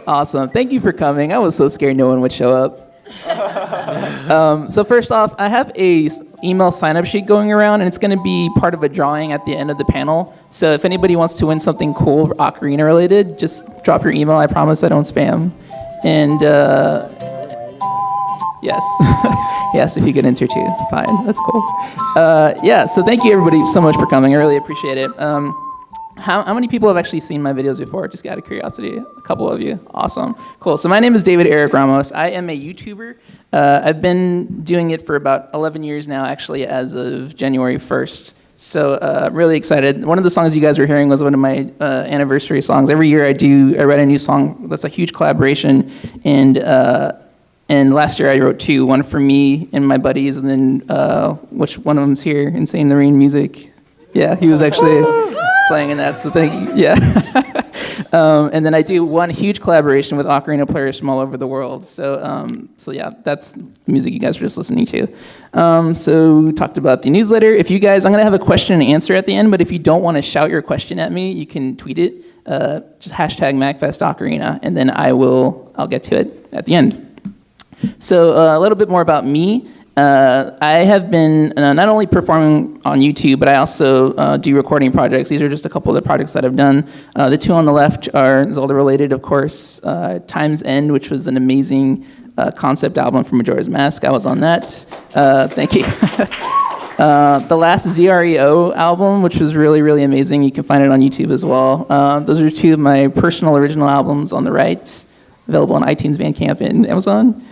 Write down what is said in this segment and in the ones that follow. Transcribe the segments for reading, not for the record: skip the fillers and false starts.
Awesome. Thank you for coming. I was so scared no one would show up. So first off, I have a email sign-up sheet going around, and it's going to be part of a drawing at the end of the panel. So if anybody wants to win something cool ocarina related, just drop your email. I promise I don't spam. And yes, yes, if you get enter too, fine, that's cool. Yeah, so thank you everybody so much for coming. I really appreciate it. How many people have actually seen my videos before? Just out of curiosity. A couple of you. Awesome. Cool. So my name is David Erick Ramos. I am a YouTuber. I've been doing it for about 11 years now, actually, as of January 1st. So really excited. One of the songs you guys were hearing was one of my anniversary songs. Every year I write a new song. That's a huge collaboration. And last year I wrote two, one for me and my buddies, and then which one of them's here, Insane the Rain Music. Yeah, he was actually playing in that, so thank you. Yeah. And then I do one huge collaboration with ocarina players from all over the world. So yeah, that's the music you guys were just listening to. So we talked about the newsletter. If you guys, I'm gonna have a question and answer at the end, but if you don't wanna shout your question at me, you can tweet it, just hashtag MAGFest Ocarina, and then I'll get to it at the end. So a little bit more about me. I have been not only performing on YouTube, but I also do recording projects. These are just a couple of the projects that I've done. The two on the left are Zelda related, of course. Time's End, which was an amazing concept album for Majora's Mask. I was on that. Thank you. The last ZREO album, which was really, really amazing. You can find it on YouTube as well. Those are two of my personal original albums on the right, available on iTunes, Bandcamp, and Amazon.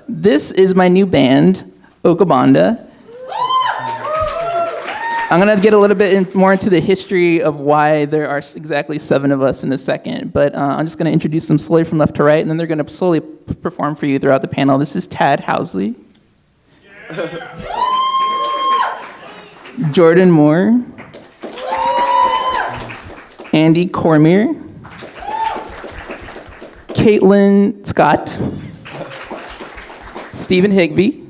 This is my new band, Okabanda. I'm gonna get a little bit more into the history of why there are exactly 7 of us in a second, but I'm just gonna introduce them slowly from left to right, and then they're gonna slowly perform for you throughout the panel. This is Tad Housley. Jordan Moore. Andy Cormier. Caitlin Scott. Stephen Higby,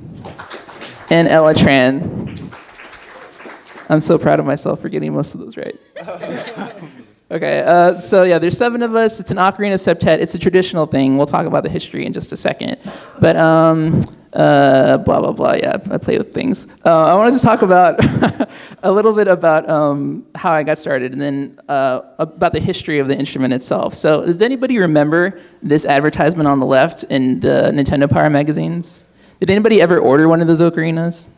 and Ella Tran. I'm so proud of myself for getting most of those right. Okay, so yeah, there's 7 of us. It's an ocarina septet. It's a traditional thing. We'll talk about the history in just a second. But blah, blah, blah, yeah, I play with things. I wanted to talk about a little bit about how I got started, and then about the history of the instrument itself. So does anybody remember this advertisement on the left in the Nintendo Power magazines? Did anybody ever order one of those ocarinas?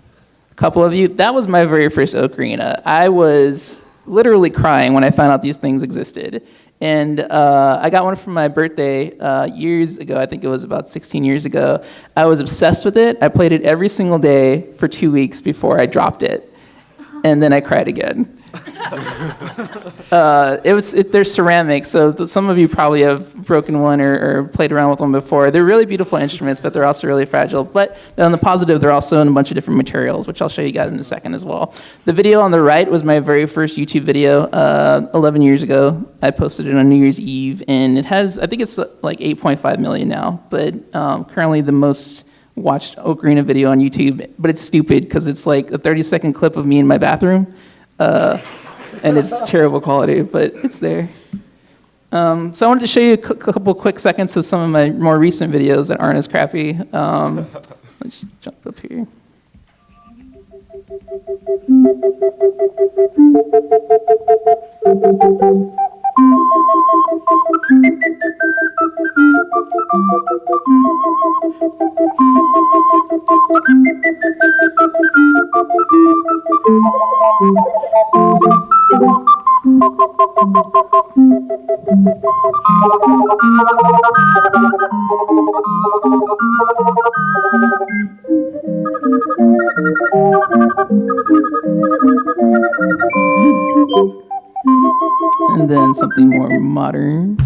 A couple of you? That was my very first ocarina. I was literally crying when I found out these things existed. And I got one for my birthday years ago. I think it was about 16 years ago. I was obsessed with it. I played it every single day for 2 weeks before I dropped it. And then I cried again. They're ceramic, so some of you probably have broken one or played around with one before. They're really beautiful instruments, but they're also really fragile. But on the positive, they're also in a bunch of different materials, which I'll show you guys in a second as well. The video on the right was my very first YouTube video 11 years ago. I posted it on New Year's Eve, and it has, I think it's like 8.5 million now, but currently the most watched ocarina video on YouTube. But it's stupid because it's like a 30-second clip of me in my bathroom. And it's terrible quality, but it's there. So I wanted to show you a couple quick seconds of some of my more recent videos that aren't as crappy. Let's jump up here. And then something more modern.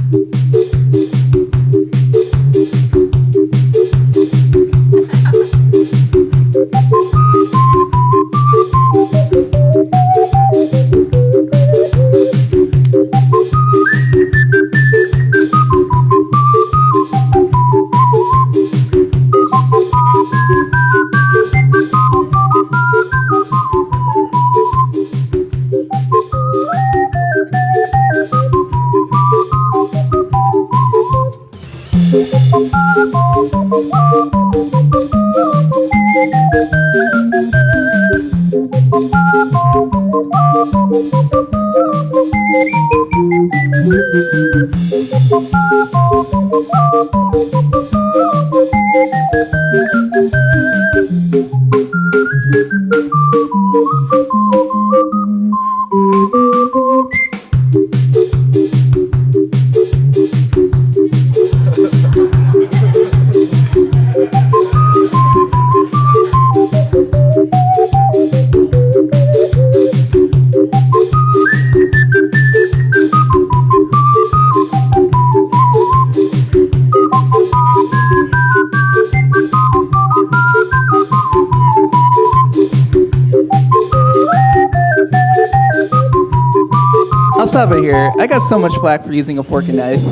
I'll stop it here. I got so much flack for using a fork and knife.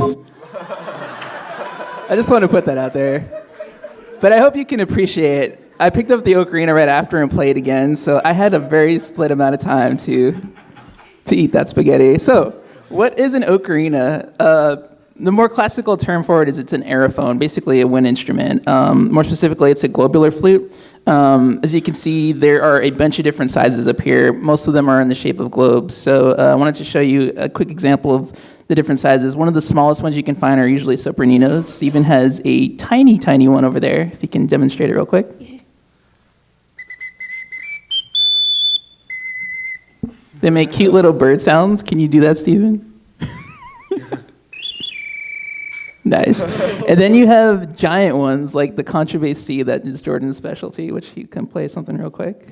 I just want to put that out there. But I hope you can appreciate, I picked up the ocarina right after and played again, so I had a very split amount of time to eat that spaghetti. So, what is an ocarina? The more classical term for it is it's an aerophone, basically a wind instrument. More specifically, it's a globular flute. As you can see, there are a bunch of different sizes up here. Most of them are in the shape of globes. So I wanted to show you a quick example of the different sizes. One of the smallest ones you can find are usually sopraninos. It even has a tiny, tiny one over there, if you can demonstrate it real quick. They make cute little bird sounds. Can you do that, Steven? Nice. And then you have giant ones like the contrabass C, that is Jordan's specialty, which he can play something real quick.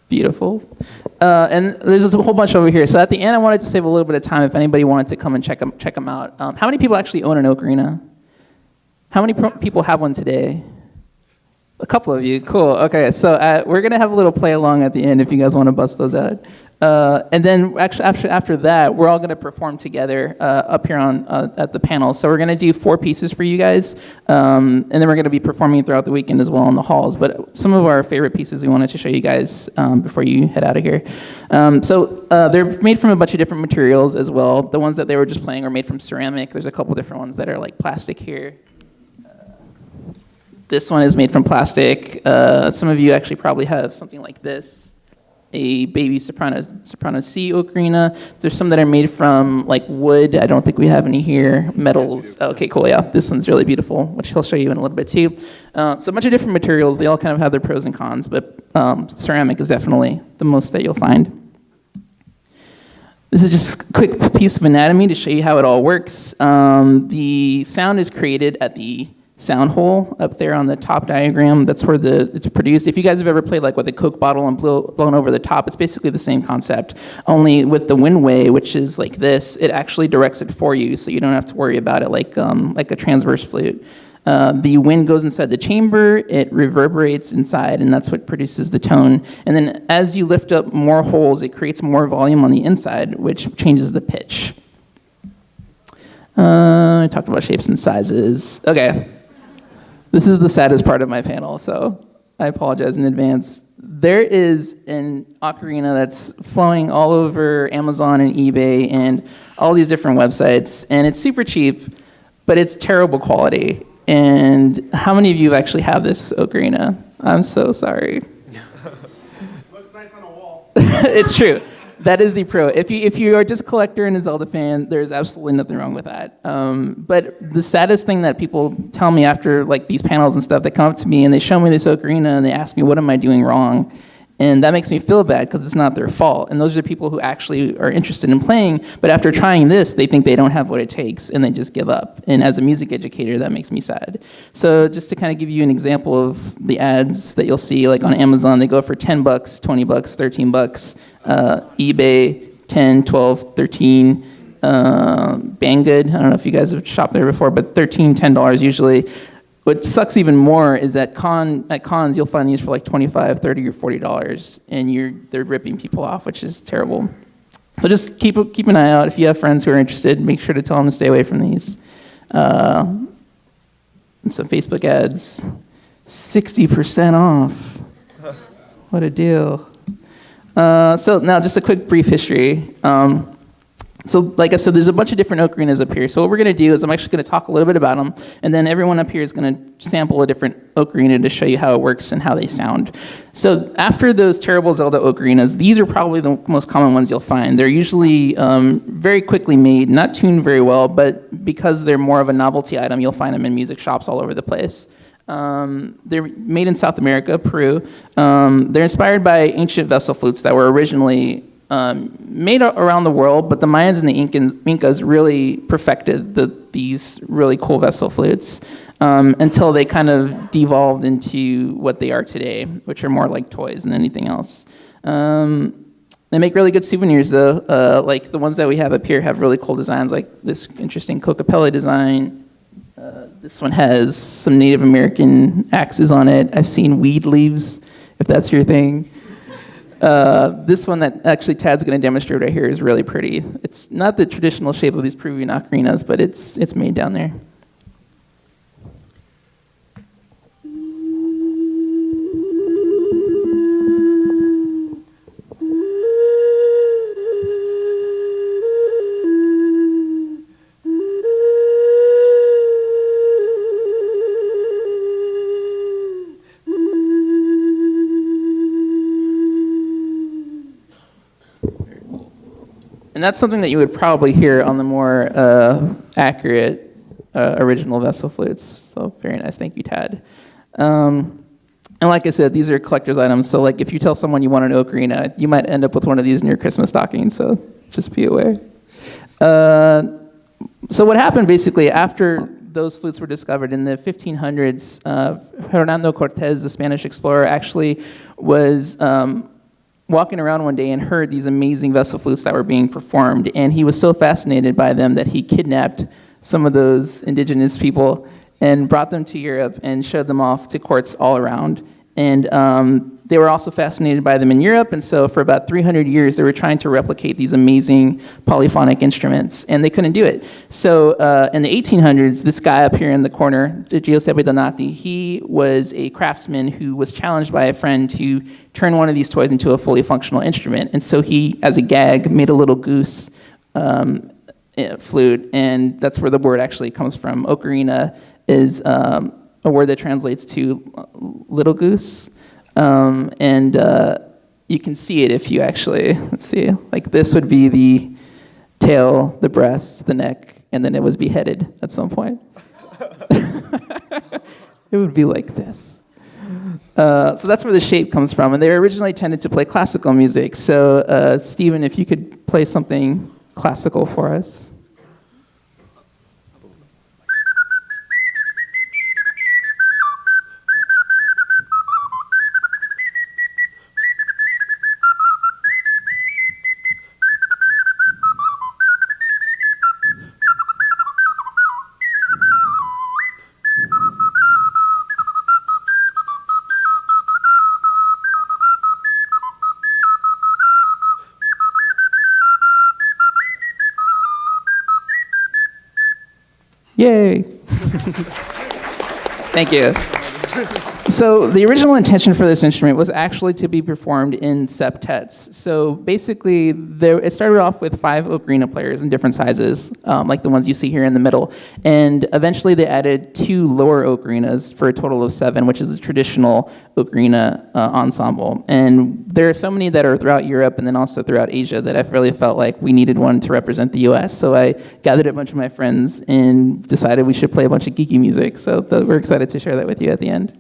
Beautiful. And there's a whole bunch over here. So at the end, I wanted to save a little bit of time if anybody wanted to come and check them out. How many people actually own an ocarina? How many people have one today? A couple of you, cool. Okay, so we're gonna have a little play along at the end if you guys want to bust those out. And then actually after that, we're all gonna perform together up here on at the panel. So we're gonna do 4 pieces for you guys, and then we're gonna be performing throughout the weekend as well in the halls. But some of our favorite pieces we wanted to show you guys before you head out of here. They're made from a bunch of different materials as well. The ones that they were just playing are made from ceramic. There's a couple different ones that are like plastic here. This one is made from plastic. Some of you actually probably have something like this, a baby soprano C ocarina. There's some that are made from like wood. I don't think we have any here. Metals. Okay, cool. Yeah, this one's really beautiful, which he'll show you in a little bit too. So a bunch of different materials. They all kind of have their pros and cons, but ceramic is definitely the most that you'll find. This is just a quick piece of anatomy to show you how it all works. The sound is created at the sound hole up there on the top diagram. That's where it's produced. If you guys have ever played like with a Coke bottle and blown over the top, it's basically the same concept. Only with the windway, which is like this, it actually directs it for you, so you don't have to worry about it like a transverse flute. The wind goes inside the chamber, it reverberates inside, and that's what produces the tone. And then as you lift up more holes, it creates more volume on the inside, which changes the pitch. I talked about shapes and sizes. Okay. This is the saddest part of my panel, so I apologize in advance. There is an ocarina that's flowing all over Amazon and eBay and all these different websites, and it's super cheap, but it's terrible quality. And how many of you actually have this ocarina? I'm so sorry. Looks nice on a wall. It's true. That is the pro. If you are just a collector and a Zelda fan, there's absolutely nothing wrong with that. But the saddest thing that people tell me after like these panels and stuff, they come up to me and they show me this ocarina and they ask me, what am I doing wrong? And that makes me feel bad because it's not their fault. And those are people who actually are interested in playing, but after trying this, they think they don't have what it takes and they just give up. And as a music educator, that makes me sad. So just to kind of give you an example of the ads that you'll see, like on Amazon, they go for $10, $20, $13, eBay, 10, 12, 13, Banggood. I don't know if you guys have shopped there before, but $13, $10 usually. What sucks even more is that at cons, you'll find these for like $25, $30, or $40, and they're ripping people off, which is terrible. So just keep an eye out. If you have friends who are interested, make sure to tell them to stay away from these. And some Facebook ads, 60% off. What a deal. So now just a quick brief history. So like I said, there's a bunch of different ocarinas up here. So what we're going to do is I'm actually going to talk a little bit about them, and then everyone up here is going to sample a different ocarina to show you how it works and how they sound. So after those terrible Zelda ocarinas, these are probably the most common ones you'll find. They're usually very quickly made, not tuned very well, but because they're more of a novelty item, you'll find them in music shops all over the place. They're made in South America, Peru. They're inspired by ancient vessel flutes that were originally made around the world, but the Mayans and the Incas really perfected these really cool vessel flutes until they kind of devolved into what they are today, which are more like toys than anything else. They make really good souvenirs, though. Like the ones that we have up here have really cool designs, like this interesting Cocapella design. This one has some Native American axes on it. I've seen weed leaves, if that's your thing. This one that actually Tad's going to demonstrate right here is really pretty. It's not the traditional shape of these Peruvian ocarinas, but it's made down there. And that's something that you would probably hear on the more accurate original vessel flutes. So very nice, thank you, Tad. And like I said, these are collector's items. So like if you tell someone you want an ocarina, you might end up with one of these in your Christmas stocking. So just be aware. So what happened basically after those flutes were discovered in the 1500s, Hernando Cortés, the Spanish explorer, actually was walking around one day and heard these amazing vessel flutes that were being performed, and he was so fascinated by them that he kidnapped some of those indigenous people and brought them to Europe and showed them off to courts all around. And they were also fascinated by them in Europe, and so for about 300 years they were trying to replicate these amazing polyphonic instruments, and they couldn't do it. So in the 1800s, this guy up here in the corner, Giuseppe Donati, he was a craftsman who was challenged by a friend to turn one of these toys into a fully functional instrument, and so he, as a gag, made a little goose flute, and that's where the word actually comes from. Ocarina is a word that translates to little goose. You can see it if you actually, let's see, like this would be the tail, the breasts, the neck, and then it was beheaded at some point. It would be like this. So that's where the shape comes from, and they were originally intended to play classical music. So Stephen, if you could play something classical for us. Yay! Thank you. So the original intention for this instrument was actually to be performed in septets. So basically, it started off with 5 ocarina players in different sizes, like the ones you see here in the middle. And eventually they added 2 lower ocarinas for a total of 7, which is the traditional ocarina ensemble. And there are so many that are throughout Europe and then also throughout Asia that I've really felt like we needed one to represent the US. So I gathered a bunch of my friends and decided we should play a bunch of geeky music. So we're excited to share that with you at the end.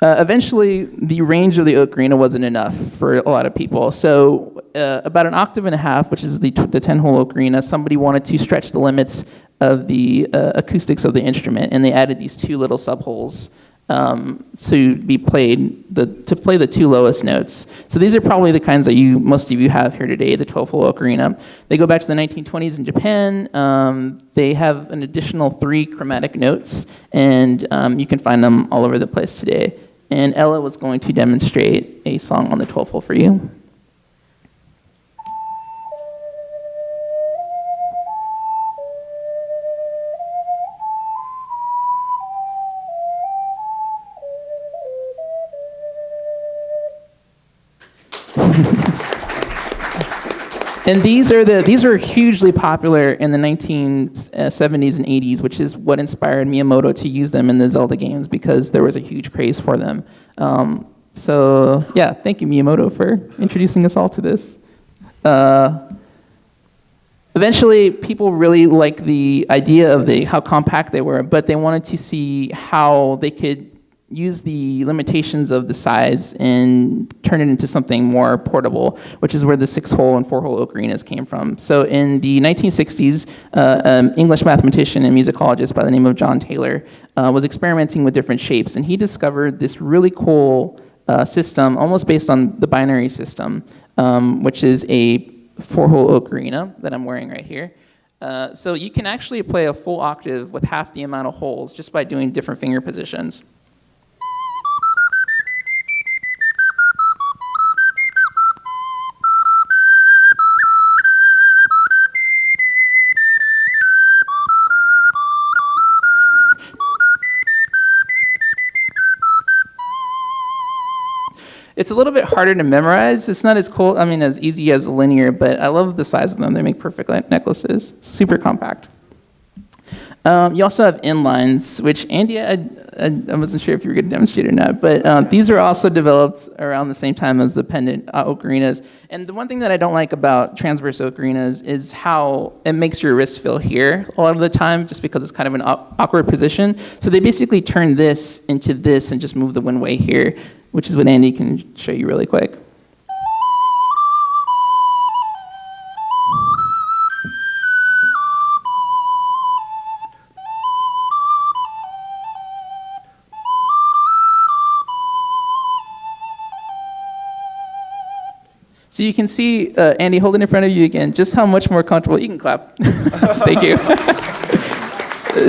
Eventually, the range of the ocarina wasn't enough for a lot of people. So about an octave and a half, which is the 10-hole ocarina, somebody wanted to stretch the limits of the acoustics of the instrument, and they added these 2 little subholes to play the 2 lowest notes. So these are probably the kinds that most of you have here today, the 12-hole ocarina. They go back to the 1920s in Japan. They have an additional 3 chromatic notes, and you can find them all over the place today. And Ella was going to demonstrate a song on the 12-hole for you. And these are hugely popular in the 1970s and 80s, which is what inspired Miyamoto to use them in the Zelda games because there was a huge craze for them. So yeah, thank you Miyamoto for introducing us all to this. Eventually, people really liked the idea of how compact they were, but they wanted to see how they could use the limitations of the size and turn it into something more portable, which is where the 6-hole and 4-hole ocarinas came from. So in the 1960s, an English mathematician and musicologist by the name of John Taylor was experimenting with different shapes, and he discovered this really cool system, almost based on the binary system, which is a 4-hole ocarina that I'm wearing right here. So you can actually play a full octave with half the amount of holes just by doing different finger positions. It's a little bit harder to memorize. It's not as cool, as easy as linear, but I love the size of them. They make perfect necklaces, super compact. You also have inlines, which Andy, I wasn't sure if you were going to demonstrate or not, but these are also developed around the same time as the pendant ocarinas. And the one thing that I don't like about transverse ocarinas is how it makes your wrist feel here a lot of the time, just because it's kind of an awkward position. So they basically turn this into this and just move the one way here, which is what Andy can show you really quick. So you can see, Andy, hold it in front of you again, just how much more comfortable, you can clap, thank you.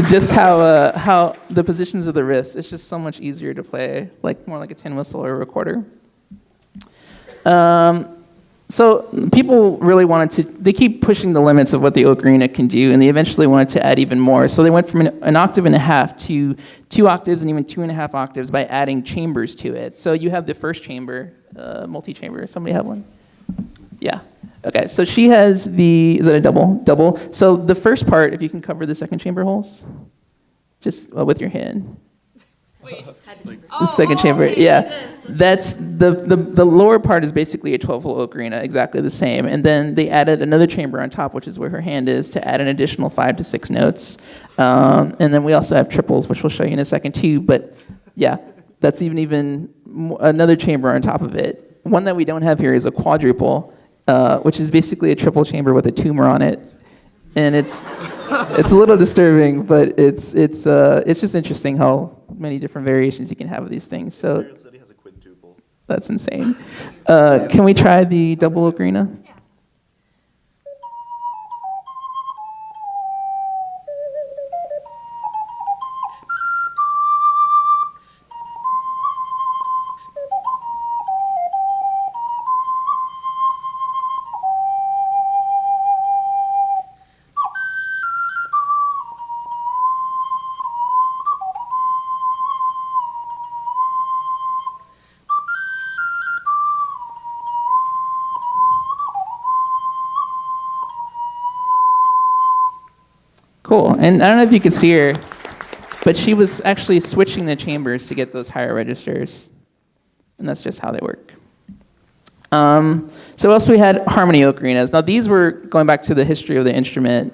Just how the positions of the wrist, it's just so much easier to play, more like a tin whistle or a recorder. So people really they keep pushing the limits of what the ocarina can do, and they eventually wanted to add even more. So they went from an octave and a half to 2 octaves and even 2.5 octaves by adding chambers to it. So you have the first chamber, multi-chamber. Somebody have one? Yeah. Okay, so she has is that a double? Double. So the first part, if you can cover the second chamber holes, just with your hand. Wait, the second chamber, okay, yeah. That's the lower part is basically a 12-hole ocarina, exactly the same. And then they added another chamber on top, which is where her hand is, to add an additional 5 to 6 notes. And then we also have triples, which we'll show you in a second too. But yeah, that's even another chamber on top of it. One that we don't have here is a quadruple, which is basically a triple chamber with a tumor on it. And it's a little disturbing, but it's just interesting how many different variations you can have of these things. So said he has a quintuple. That's insane. Can we try the double ocarina? Yeah. Cool. And I don't know if you could see her, but she was actually switching the chambers to get those higher registers. And that's just how they work. So also we had harmony ocarinas. Now these were, going back to the history of the instrument,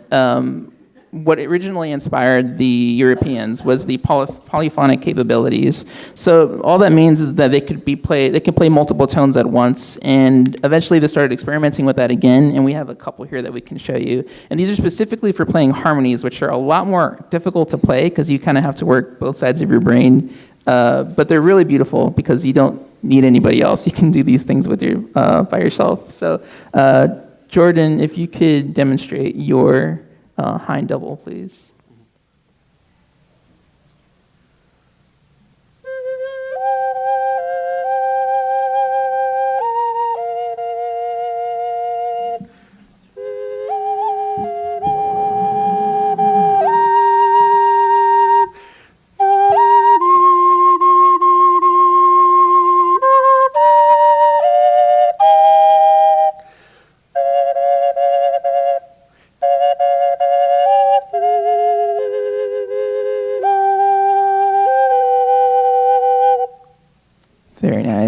what originally inspired the Europeans was the polyphonic capabilities. So all that means is that they could play multiple tones at once, and eventually they started experimenting with that again, and we have a couple here that we can show you. And these are specifically for playing harmonies, which are a lot more difficult to play because you kind of have to work both sides of your brain. But they're really beautiful because you don't need anybody else. You can do these things with by yourself. So Jordan, if you could demonstrate your hind double, please.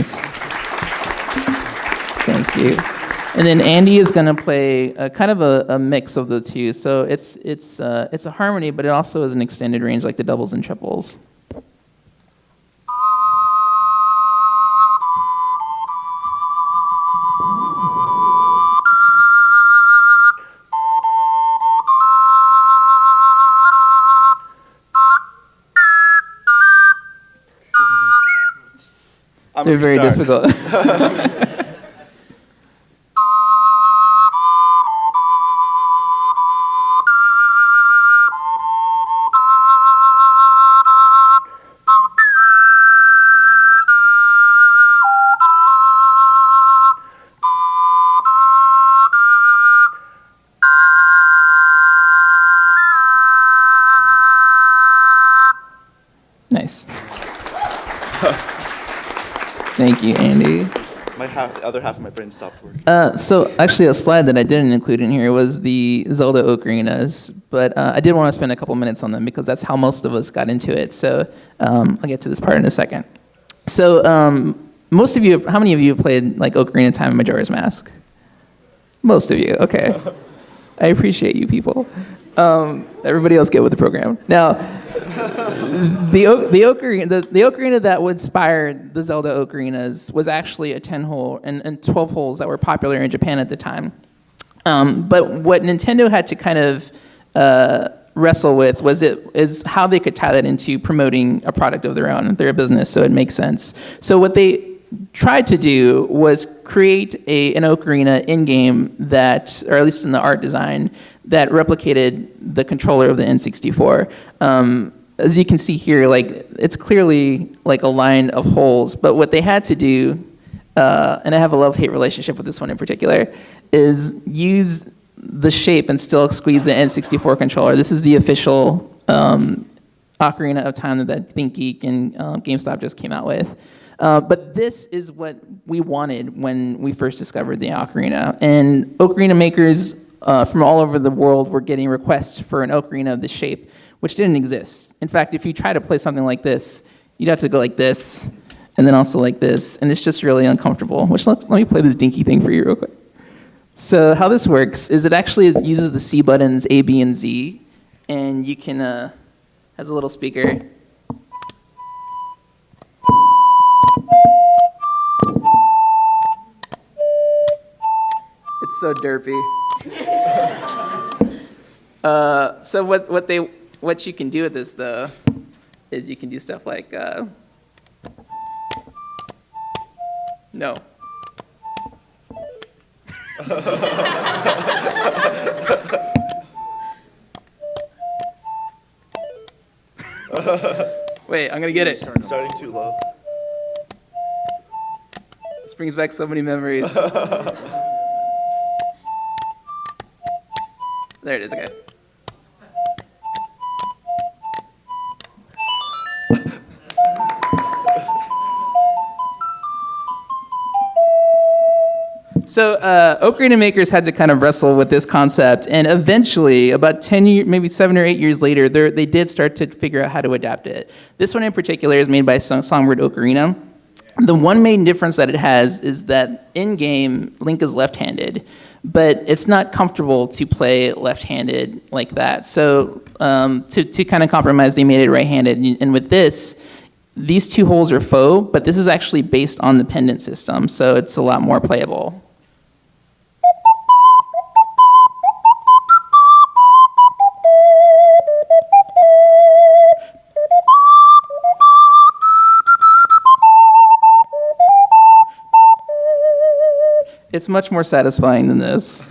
Nice. Thank you. And then Andy is going to play kind of a mix of the two. So it's a harmony, but it also is an extended range, like the doubles and triples. They're very difficult. Nice. Thank you, Andy. The other half of my brain stopped working. So actually, a slide that I didn't include in here was the Zelda ocarinas, but I did want to spend a couple minutes on them because that's how most of us got into it. So I'll get to this part in a second. So most of you, how many of you have played like Ocarina of Time and Majora's Mask? Most of you, okay. I appreciate you people. Everybody else get with the program. Now, the ocarina that would inspire the Zelda ocarinas was actually a 10-hole and 12 holes that were popular in Japan at the time. But what Nintendo had to kind of wrestle with is how they could tie that into promoting a product of their own, their business, so it makes sense. So what they tried to do was create an ocarina in-game that, or at least in the art design, that replicated the controller of the N64. As you can see here, like it's clearly like a line of holes, but what they had to do, and I have a love-hate relationship with this one in particular, is use the shape and still squeeze the N64 controller. This is the official Ocarina of Time that ThinkGeek and GameStop just came out with. But this is what we wanted when we first discovered the ocarina. And ocarina makers from all over the world were getting requests for an ocarina of this shape, which didn't exist. In fact, if you try to play something like this, you'd have to go like this, and then also like this, and it's just really uncomfortable. Which let me play this dinky thing for you real quick. So how this works is it actually uses the C buttons A, B, and Z, and you can, has a little speaker. It's so derpy. So what you can do with this though is you can do stuff like no. Wait, I'm gonna get it. Starting too low. This brings back so many memories. There it is, okay. So ocarina makers had to kind of wrestle with this concept, and eventually, about 10 years, maybe 7 or 8 years later, they did start to figure out how to adapt it. This one in particular is made by Songbird Ocarina. The one main difference that it has is that in-game, Link is left-handed, but it's not comfortable to play left-handed like that. So to kind of compromise, they made it right-handed, and with this, these two holes are faux, but this is actually based on the pendant system, so it's a lot more playable. It's much more satisfying than this.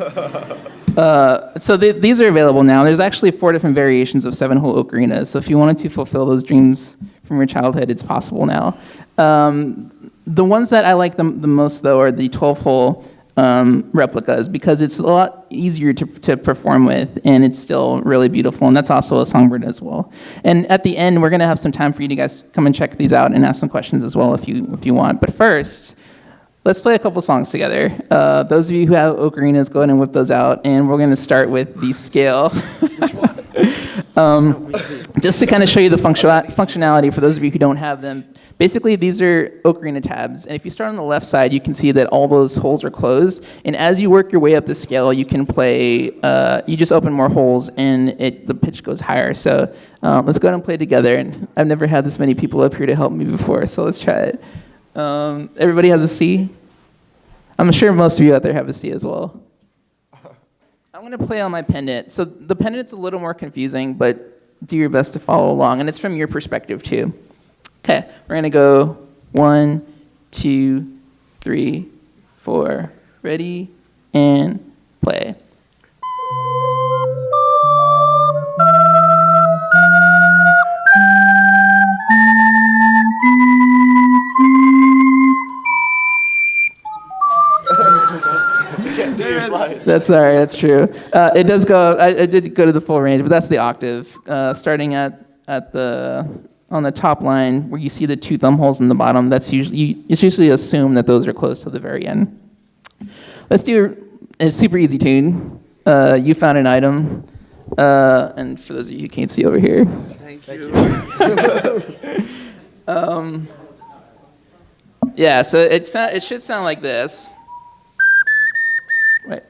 So these are available now. There's actually 4 different variations of 7-hole ocarinas. So if you wanted to fulfill those dreams from your childhood, it's possible now. The ones that I like the most, though, are the 12-hole replicas because it's a lot easier to perform with, and it's still really beautiful. And that's also a Songbird as well. And at the end, we're going to have some time for you to guys come and check these out and ask some questions as well if you want. But first, let's play a couple songs together. Those of you who have ocarinas, go ahead and whip those out, and we're going to start with the scale. Just to kind of show you the functionality for those of you who don't have them. Basically, these are ocarina tabs, and if you start on the left side, you can see that all those holes are closed, and as you work your way up the scale, you can play, you just open more holes, and the pitch goes higher. So let's go ahead and play together, and I've never had this many people up here to help me before, so let's try it. Everybody has a C? I'm sure most of you out there have a C as well. I'm going to play on my pendant. So the pendant's a little more confusing, but do your best to follow along, and it's from your perspective too. Okay, we're going to go 1, 2, 3, 4. Ready, and play. Can't see your slide. That's all right, that's true. It does go, I did go to the full range, but that's the octave. Starting at on the top line where you see the 2 thumb holes in the bottom, it's usually assumed that those are close to the very end. Let's do a super easy tune. You found an item, and for those of you who can't see over here. Thank you. Yeah, so it should sound like this. Right.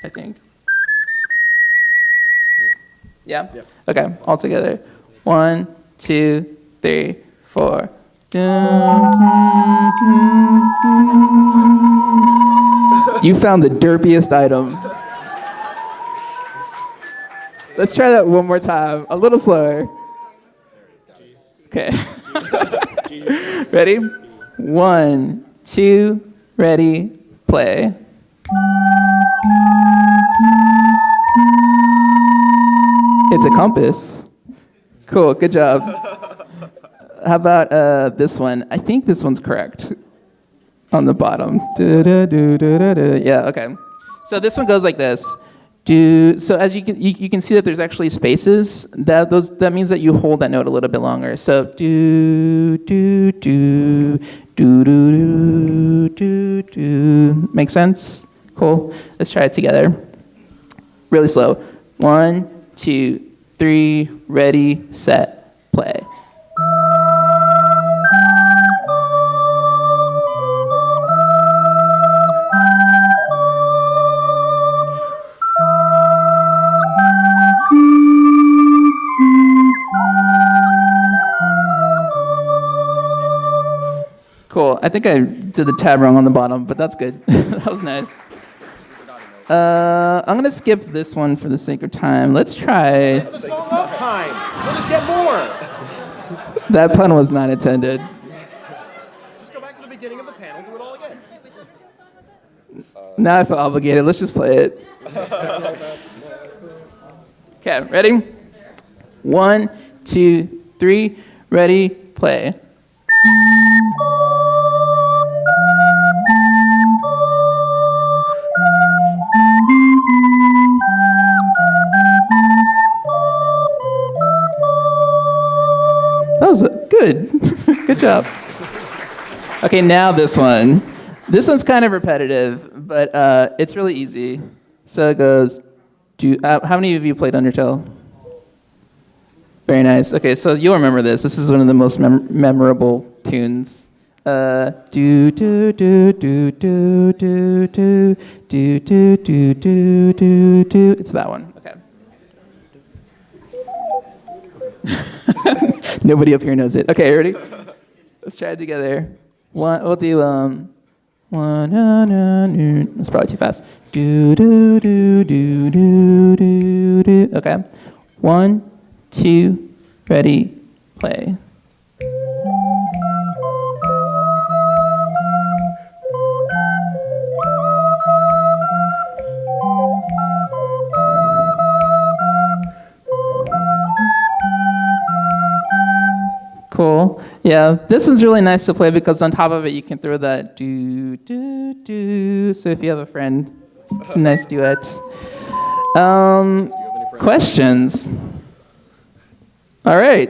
I think. Yeah? Okay, all together. 1, 2, 3, 4. You found the derpiest item. Let's try that one more time, a little slower. Okay. Ready? 1, 2, ready, play. It's a compass. Cool, good job. How about this one? I think this one's correct. On the bottom. Yeah, okay. So this one goes like this. So as you can see that there's actually spaces. That means that you hold that note a little bit longer. So do do do do do do do. Make sense? Cool. Let's try it together. Really slow. 1, 2, 3, ready, set, play. Cool. I think I did the tab wrong on the bottom, but that's good. That was nice. I'm gonna skip this one for the sake of time. Let's try. It's the song of time. We'll just get more. That pun was not intended. Just go back to the beginning of the panel, do it all again. Now I feel obligated. Let's just play it. Okay, ready? 1, 2, 3, ready, play. That was good. Good job. Okay, now this one. This one's kind of repetitive, but it's really easy. So it goes, how many of you played Undertale? Very nice. Okay, so you'll remember this. This is one of the most memorable tunes. Do do do do do do do do do do do do do. It's that one. Okay. Nobody up here knows it. Okay, ready? Let's try it together. We'll do one. That's probably too fast. Do do do do do do do. Okay. 1, 2, ready, play. Cool. Yeah, this one's really nice to play because on top of it you can throw that do do do. So if you have a friend, it's a nice duet. Questions? All right.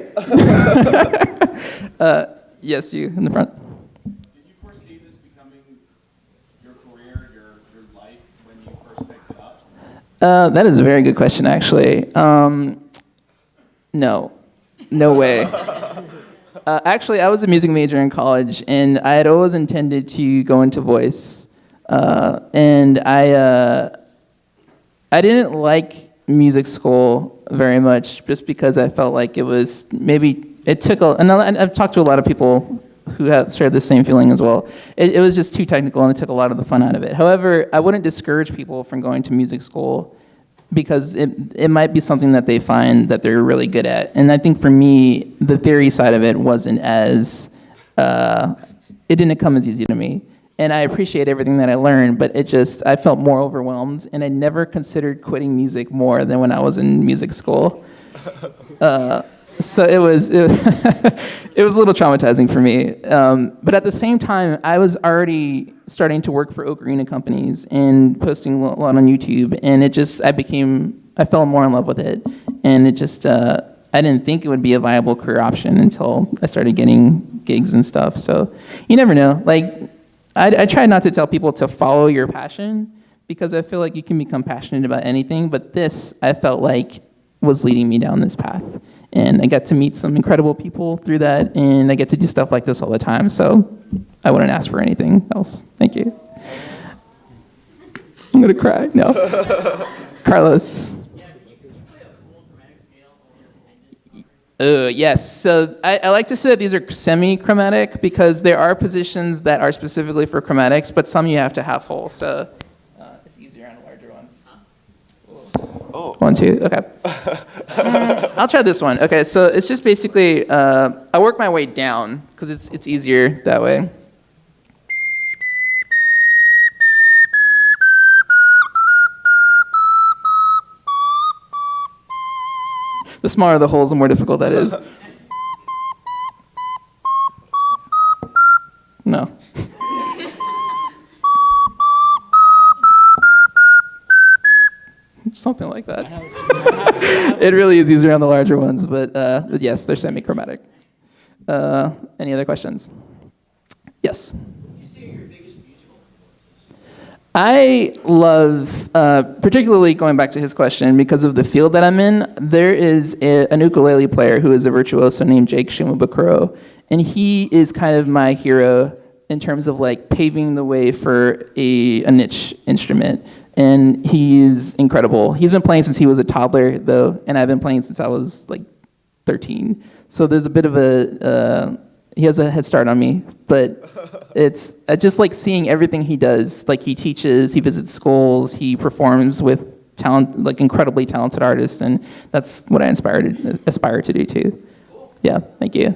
Yes, you in the front. Did you foresee this becoming your career, your life when you first picked it up? That is a very good question, actually. No. No way. Actually, I was a music major in college, and I had always intended to go into voice. And I didn't like music school very much, just because I felt like it was it took and I've talked to a lot of people who have shared the same feeling as well. It was just too technical, and it took a lot of the fun out of it. However, I wouldn't discourage people from going to music school, because it might be something that they find that they're really good at. And I think for me, the theory side of it wasn't as, it didn't come as easy to me. And I appreciate everything that I learned, but I felt more overwhelmed, and I never considered quitting music more than when I was in music school. So it was it was a little traumatizing for me. But at the same time, I was already starting to work for ocarina companies and posting a lot on YouTube, and I fell more in love with it. And I didn't think it would be a viable career option until I started getting gigs and stuff. So you never know. Like, I try not to tell people to follow your passion, because I feel like you can become passionate about anything, but this, I felt like, was leading me down this path. And I got to meet some incredible people through that, and I get to do stuff like this all the time, so I wouldn't ask for anything else. Thank you. I'm gonna cry. No. Carlos. Yes, so I like to say that these are semi-chromatic, because there are positions that are specifically for chromatics, but some you have to have whole, so it's easier on the larger ones. Oh. 1, 2, okay. I'll try this one. Okay, so it's just basically, I work my way down, because it's easier that way. The smaller the holes, the more difficult that is. No. Something like that. It really is easier on the larger ones, but yes, they're semi-chromatic. Any other questions? Yes. I love, particularly going back to his question, because of the field that I'm in, there is an ukulele player who is a virtuoso named Jake Shimabukuro, and he is kind of my hero in terms of like paving the way for a niche instrument. And he's incredible. He's been playing since he was a toddler, though, and I've been playing since I was like 13. So there's a bit of he has a head start on me, but it's just like seeing everything he does. Like, he teaches, he visits schools, he performs with like incredibly talented artists, and that's what I aspire to do too. Yeah, thank you.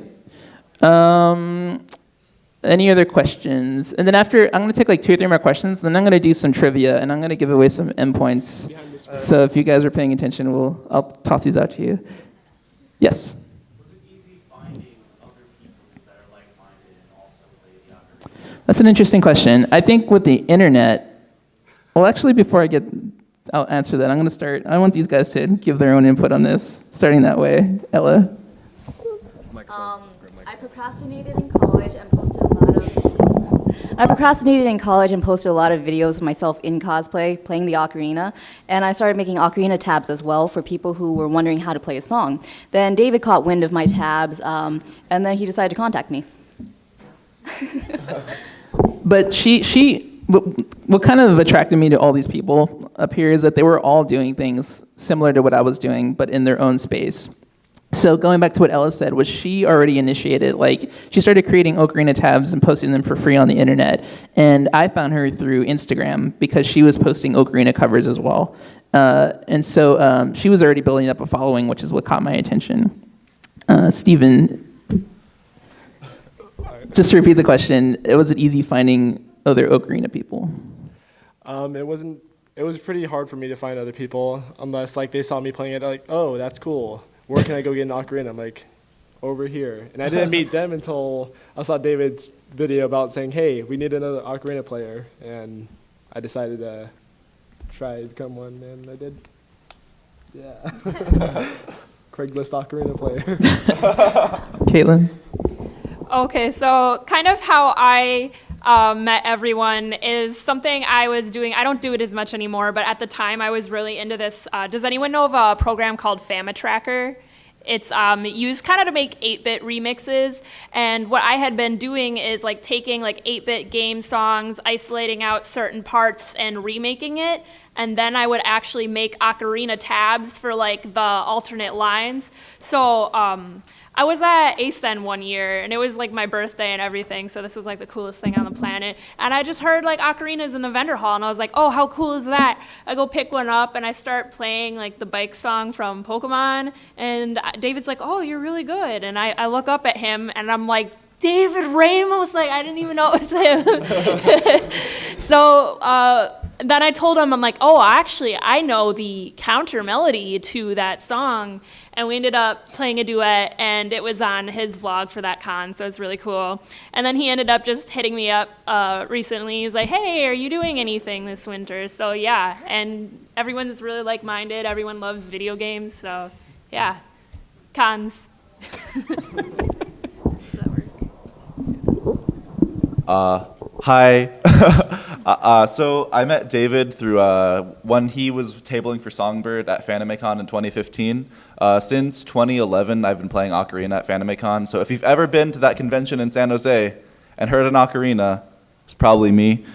Any other questions? And then after, I'm gonna take like 2 or 3 more questions, then I'm gonna do some trivia, and I'm gonna give away some endpoints. So if you guys are paying attention, I'll toss these out to you. Yes? Was it easy finding other people that are like-minded and also play the ocarina? That's an interesting question. I think with the internet, well, actually, before I'll answer that, I want these guys to give their own input on this, starting that way. Ella? I procrastinated in college and posted a lot of videos of myself in cosplay, playing the ocarina, and I started making ocarina tabs as well for people who were wondering how to play a song. Then David caught wind of my tabs, and then he decided to contact me. But what kind of attracted me to all these people up here is that they were all doing things similar to what I was doing, but in their own space. So going back to what Ella said, was she already initiated, like, she started creating ocarina tabs and posting them for free on the internet. And I found her through Instagram because she was posting ocarina covers as well. And so she was already building up a following, which is what caught my attention. Steven, just to repeat the question, was it easy finding other ocarina people? It was pretty hard for me to find other people, unless like they saw me playing it, like, oh, that's cool. Where can I go get an ocarina? I'm like, over here. And I didn't meet them until I saw David's video about saying, hey, we need another ocarina player. And I decided to try to become one, and I did. Yeah. Craigslist ocarina player. Caitlin? Okay, so kind of how I met everyone is something I was doing. I don't do it as much anymore, but at the time I was really into this. Does anyone know of a program called Fama Tracker? It's used kind of to make 8-bit remixes, and what I had been doing is like taking like 8-bit game songs, isolating out certain parts and remaking it, and then I would actually make ocarina tabs for like the alternate lines. So I was at ASEN one year, and it was like my birthday and everything, so this was like the coolest thing on the planet. And I just heard like ocarinas in the vendor hall, and I was like, oh, how cool is that? I go pick one up, and I start playing like the bike song from Pokemon, and David's like, oh, you're really good. And I look up at him, and I'm like, David Ramos, like I didn't even know it was him. So then I told him, I'm like, oh, actually, I know the counter melody to that song. And we ended up playing a duet, and it was on his vlog for that con, so it's really cool. And then he ended up just hitting me up recently. He's like, hey, are you doing anything this winter? So yeah, and everyone's really like-minded. Everyone loves video games, so yeah, cons. Hi. So I met David through when he was tabling for Songbird at FanimeCon in 2015. Since 2011, I've been playing ocarina at FanimeCon. So if you've ever been to that convention in San Jose and heard an ocarina, it's probably me.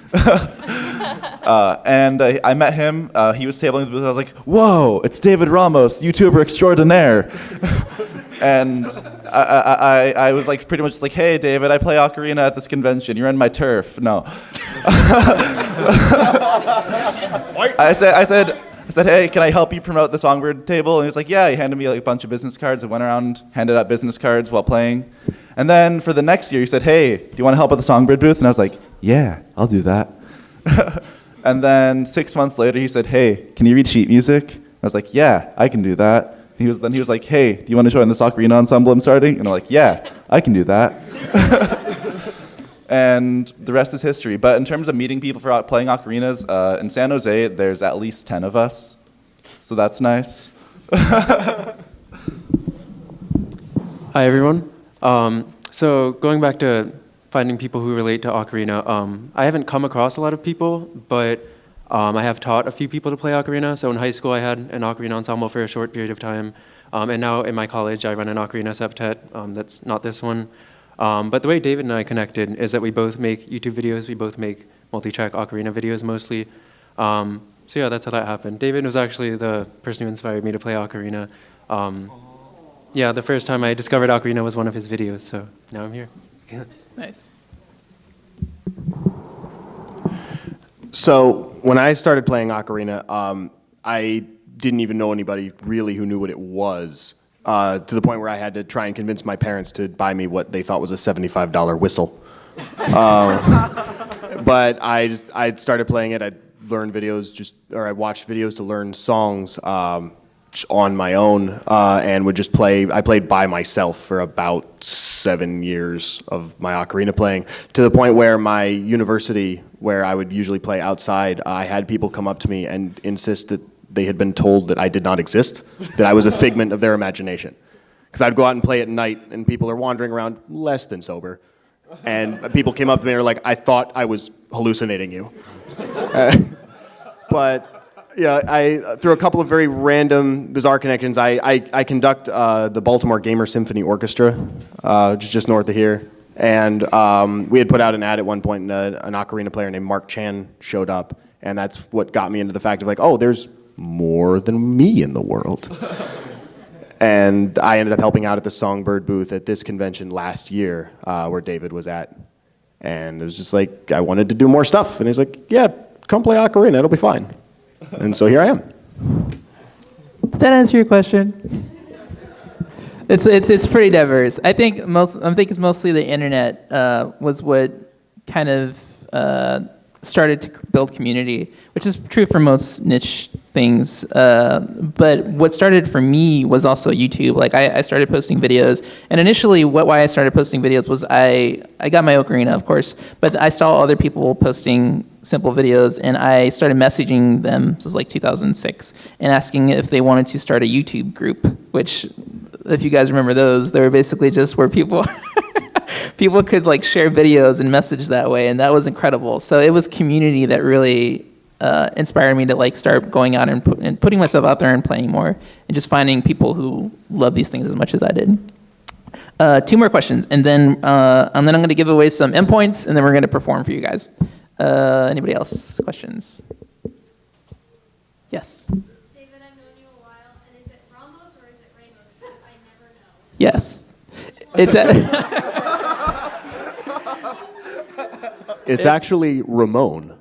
And I met him. He was tabling the booth. I was like, whoa, it's David Ramos, YouTuber extraordinaire. And I was like pretty much just like, hey, David, I play ocarina at this convention. You're in my turf. No. I said, hey, can I help you promote the Songbird table? And he was like, yeah. He handed me like a bunch of business cards. I went around, handed out business cards while playing. And then for the next year, he said, hey, do you want to help with the Songbird booth? And I was like, yeah, I'll do that. And then 6 months later, he said, hey, can you read sheet music? I was like, yeah, I can do that. Then he was like, hey, do you want to join this ocarina ensemble I'm starting? And I'm like, yeah, I can do that. And the rest is history. But in terms of meeting people for playing ocarinas, in San Jose, there's at least 10 of us. So that's nice. Hi, everyone. So going back to finding people who relate to ocarina, I haven't come across a lot of people, but I have taught a few people to play ocarina. So in high school, I had an ocarina ensemble for a short period of time. And now in my college, I run an ocarina septet. That's not this one. But the way David and I connected is that we both make YouTube videos. We both make multi-track ocarina videos mostly. So yeah, that's how that happened. David was actually the person who inspired me to play ocarina. Yeah, the first time I discovered ocarina was one of his videos, so now I'm here. Nice. So when I started playing ocarina, I didn't even know anybody really who knew what it was, to the point where I had to try and convince my parents to buy me what they thought was a $75 whistle. But I started playing it. I learned videos, I watched videos to learn songs on my own, and would just play. I played by myself for about 7 years of my ocarina playing, to the point where my university, where I would usually play outside, I had people come up to me and insist that they had been told that I did not exist, that I was a figment of their imagination. Because I'd go out and play at night, and people are wandering around less than sober. And people came up to me and were like, I thought I was hallucinating you. But yeah, through a couple of very random, bizarre connections, I conduct the Baltimore Gamer Symphony Orchestra, just north of here. And we had put out an ad at one point, and an ocarina player named Mark Chan showed up. And that's what got me into the fact of like, oh, there's more than me in the world. And I ended up helping out at the Songbird booth at this convention last year, where David was at. And it was just like, I wanted to do more stuff. And he's like, yeah, come play ocarina, it'll be fine. And so here I am. Did that answer your question? It's pretty diverse. I think it's mostly the internet was what kind of started to build community, which is true for most niche things. But what started for me was also YouTube. Like I started posting videos, and initially why I started posting videos was I got my ocarina, of course, but I saw other people posting simple videos, and I started messaging them, this was like 2006, and asking if they wanted to start a YouTube group, which, if you guys remember those, they were basically just where people could like share videos and message that way, and that was incredible. So it was community that really inspired me to like start going out and putting myself out there and playing more, and just finding people who love these things as much as I did. 2 more questions, and then I'm going to give away some endpoints, and then we're going to perform for you guys. Anybody else? Questions? Yes. David, I've known you a while, and is it Ramos or is it Ramos? Because I never know. Yes. It's It's actually Ramon.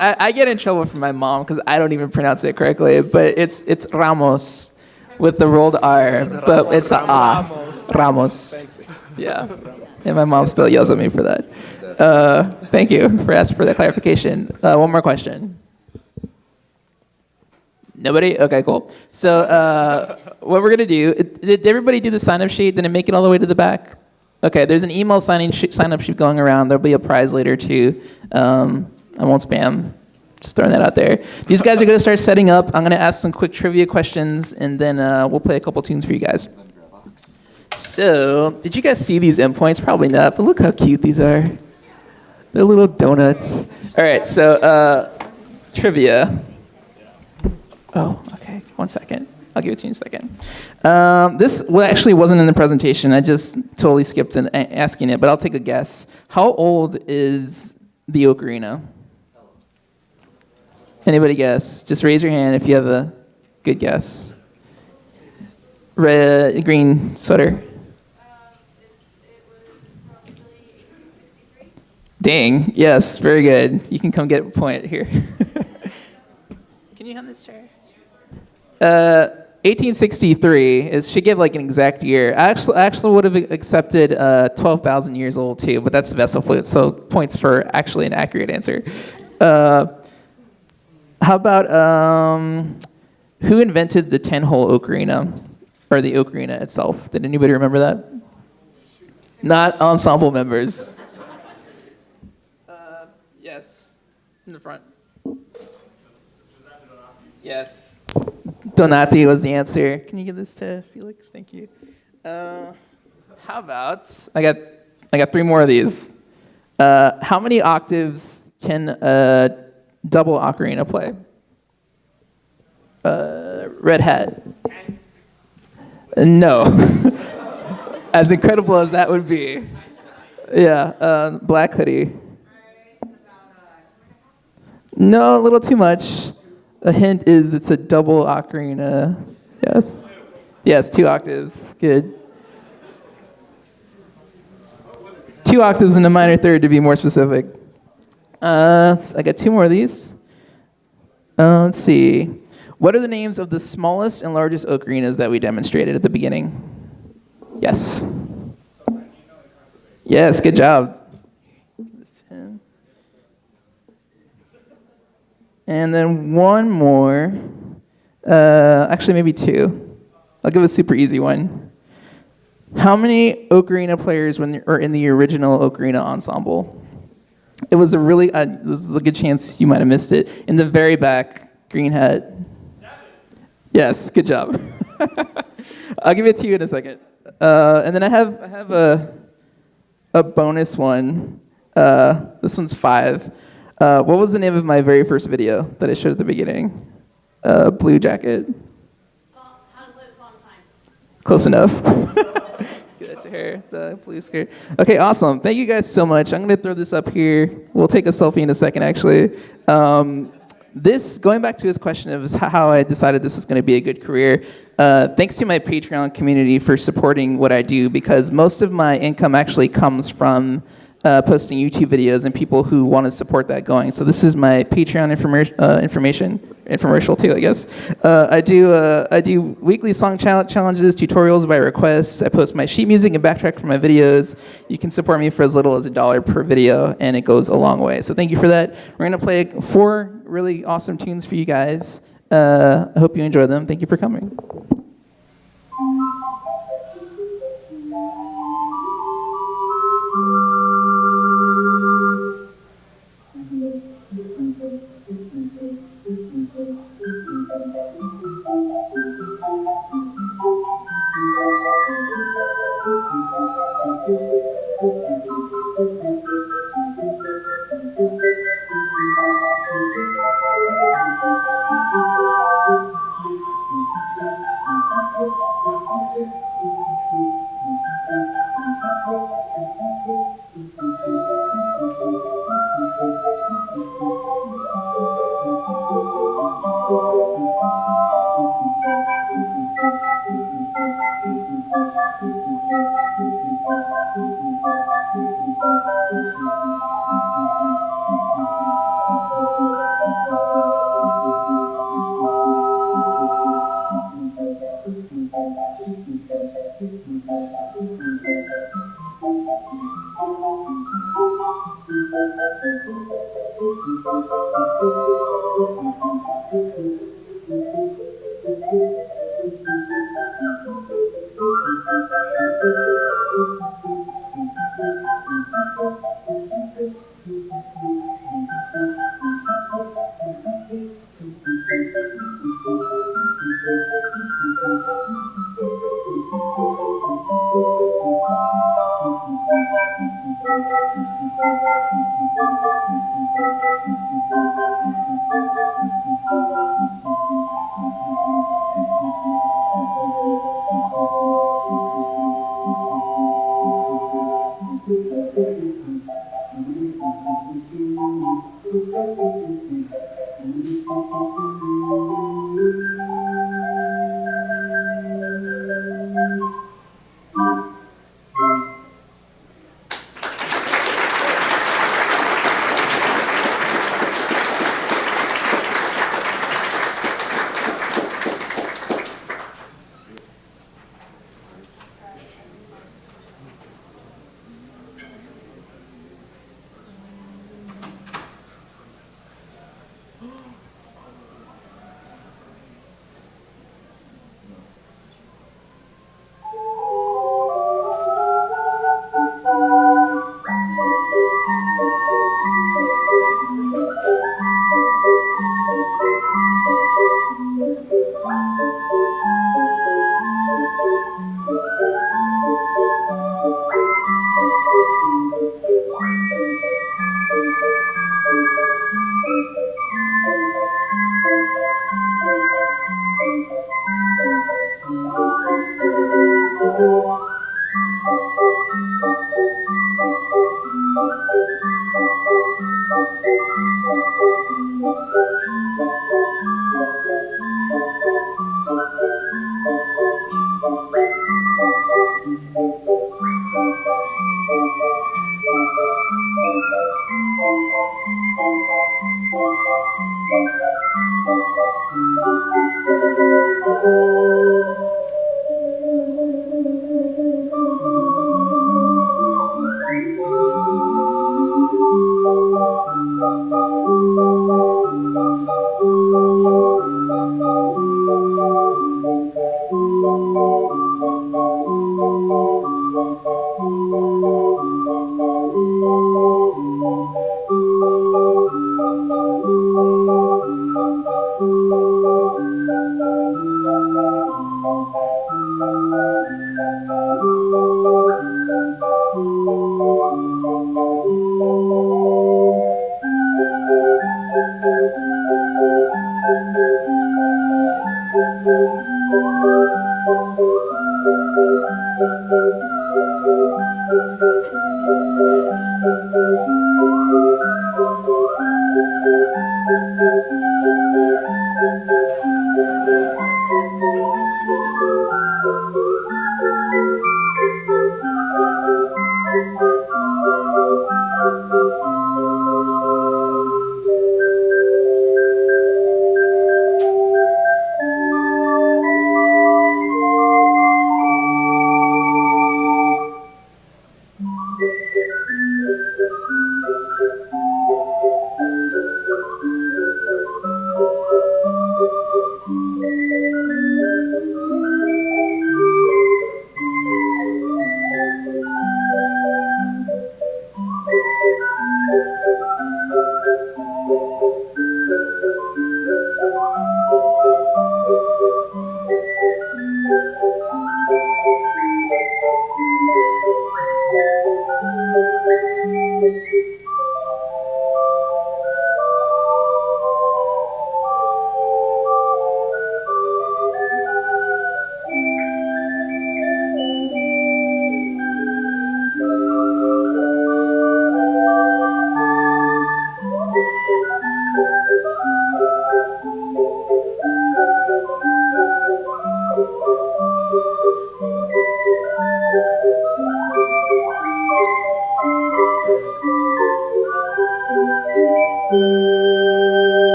I get in trouble from my mom because I don't even pronounce it correctly, but it's Ramos with the rolled R, but it's a Ramos. Yeah. And my mom still yells at me for that. Thank you for asking for that clarification. One more question. Nobody? Okay, cool. So what we're going to do, did everybody do the sign-up sheet? Did it make it all the way to the back? Okay, there's an email sign-up sheet going around. There'll be a prize later, too. I won't spam. Just throwing that out there. These guys are going to start setting up. I'm going to ask some quick trivia questions, and then we'll play a couple tunes for you guys. So, did you guys see these endpoints? Probably not, but look how cute these are. They're little donuts. All right, so trivia. Oh, okay. 1 second. I'll give it to you in a second. This actually wasn't in the presentation. I just totally skipped asking it, but I'll take a guess. How old is the ocarina? Anybody guess? Just raise your hand if you have a good guess. Red, green sweater. It was probably 1863. Dang. Yes, very good. You can come get a point here. Can you hand this chair? 1863 should give like an exact year. I actually would have accepted 12,000 years old too, but that's vessel flute, so points for actually an accurate answer. How about who invented the 10-hole ocarina, or the ocarina itself? Did anybody remember that? Not ensemble members. Yes, in the front. Yes. Donati was the answer. Can you give this to Felix? Thank you. How about I got 3 more of these. How many octaves can a double ocarina play? Red hat. 10. No. As incredible as that would be. Yeah. Black hoodie. No, a little too much. A hint is it's a double ocarina. Yes. Yes, 2 octaves. Good. 2 octaves in a minor third to be more specific. I got 2 more of these. Let's see. What are the names of the smallest and largest ocarinas that we demonstrated at the beginning? Yes. Yes, good job. And then one more. Actually, maybe 2. I'll give a super easy one. How many ocarina players are in the original ocarina ensemble? It was a really, this is a good chance you might have missed it. In the very back, green hat. Yes, good job. I'll give it to you in a second. And then I have a bonus one. This one's 5. What was the name of my very first video that I showed at the beginning? Blue Jacket. How to play the song time. Close enough. Give that to her, the blue skirt. Okay, awesome. Thank you guys so much. I'm going to throw this up here. We'll take a selfie in a second, actually. Going back to his question of how I decided this was going to be a good career, thanks to my Patreon community for supporting what I do, because most of my income actually comes from posting YouTube videos and people who want to support that going. So this is my Patreon infomercial too, I guess. I do weekly song challenges, tutorials by request. I post my sheet music and backtrack for my videos. You can support me for as little as $1 per video, and it goes a long way. So thank you for that. We're gonna play 4 really awesome tunes for you guys. I hope you enjoy them. Thank you for coming.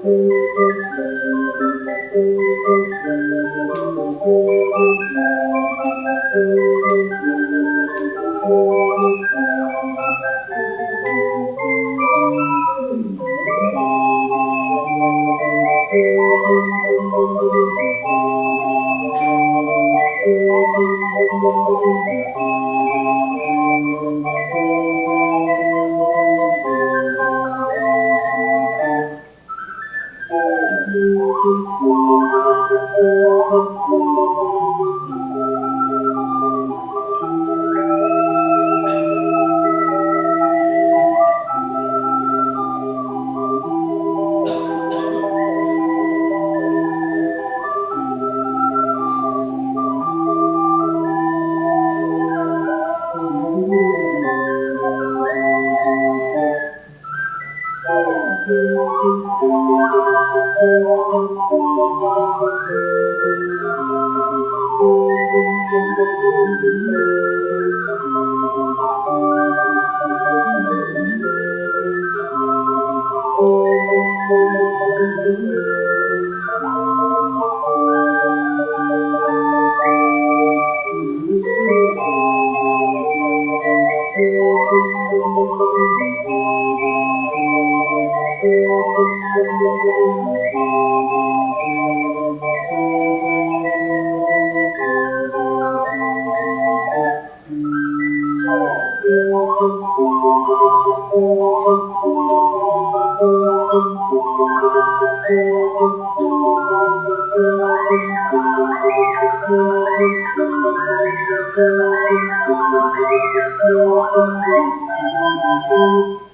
Thank you.